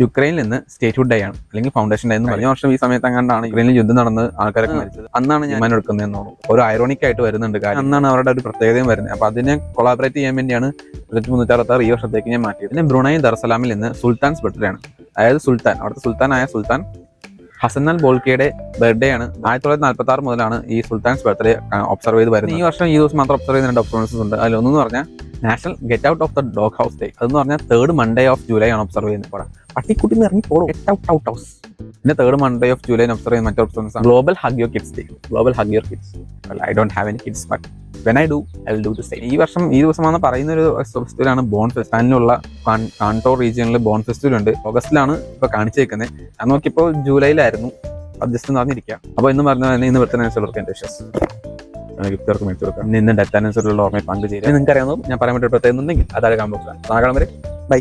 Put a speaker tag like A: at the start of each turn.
A: യുക്രൈനിൽ നിന്ന് statehood day ആണ്, അല്ലെങ്കിൽ ഫൗണ്ടേഷൻ ഡേ എന്ന്. കഴിഞ്ഞ വർഷം ഈ സമയത്ത് അങ്ങാണ്ടാണ് യുക്രൈനിൽ യുദ്ധം നടന്ന് ആൾക്കാരൊക്കെ മരിച്ചത്. അന്നാണ് ഞാൻ എടുക്കുന്നതെന്ന് തോന്നുന്നു. ഒരു ഐറോണിക് ആയിട്ട് വരുന്നുണ്ട് കാര്യം. അന്നാണ് അവരുടെ ഒരു പ്രത്യേകതയും വരുന്നത്. അപ്പോൾ അതിനെ കൊളാബറേറ്റ് ചെയ്യാൻ വേണ്ടിയാണ് 366 ഈ വർഷത്തേക്ക് ഞാൻ മാറ്റിയത്. പിന്നെ ബ്രുണൈ ദർസലാമിൽ നിന്ന് സുൽത്താൻസ് ബർത്ത്ഡേ ആണ്. അതായത് സുൽത്താൻ, അവിടുത്തെ സുൽത്താനായ സുൽത്താൻ ഹസൻ അൽ ബോൾക്കിയുടെ ബർത്ത്ഡേ ആണ്. 1946 മുതലാണ് ഈ സുൽത്താൻസ് ബർത്ത്ഡേ ഒബ്സർവ് ചെയ്ത് വരുന്നത്. ഈ വർഷം ഈ ദിവസം മാത്രം ഒബ്സർവ് ചെയ്യുന്ന 2 ഒബ്സർവേഷൻസ് ഉണ്ട്. അതിലൊന്നെന്ന് പറഞ്ഞാൽ national get out of the dog house day. അതെന്ന് പറഞ്ഞാൽ 3rd Monday of July ആണ് ഒബ്സർവ് ചെയ്യുന്നത്. ഇവിടെ പട്ടിക്കുട്ടി ഇറങ്ങി പോടും, ഗെറ്റ് ഔട്ട് ഔട്ട് ഹൗസ്. പിന്നെ 3rd Monday of July observe ചെയ്യുന്ന മറ്റൊരു ഒബ്സർവേഷൻസ് ആണ് global hug your kids day. Global hug your kids. I don't have any kids, but when I do I will do the same. ഈ വർഷം ഈ ദിവസമാണെന്ന് പറയുന്ന ഒരു ഫെസ്റ്റിവലാണ് ബോൺ ഫെസ്റ്റിവലിനുള്ള കാണ്ടോർ റീജിയനിൽ ബോൺ ഫെസ്റ്റിവൽ ഉണ്ട്. ഓഗസ്റ്റിലാണ് ഇപ്പോൾ കാണിച്ചേക്കുന്നത്. ഞാൻ നോക്കിയപ്പോൾ ജൂലൈയിലായിരുന്നു. അത് ജസ്റ്റ് ഒന്ന് അറിഞ്ഞിരിക്കുക. അപ്പോൾ ഇന്ന് പറഞ്ഞാൽ ഇന്ന് ബർത്ത്ഡേ എൻ്റെ വിശ്വാസം ഗിഫ്റ്റുകൾക്ക് മേടിച്ചു കൊടുക്കാം. ഇന്ന് ഡെത്ത് അനുസരിച്ചുള്ള ഓർമ്മ പങ്ക് ചെയ്യുക. നിങ്ങൾക്ക് അറിയാവുന്നതും ഞാൻ പറയാൻ വേണ്ടി പ്രത്യേകം ഉണ്ടെങ്കിൽ അതായത് കാണുമ്പോൾ. നാളെ വരെ ബൈ.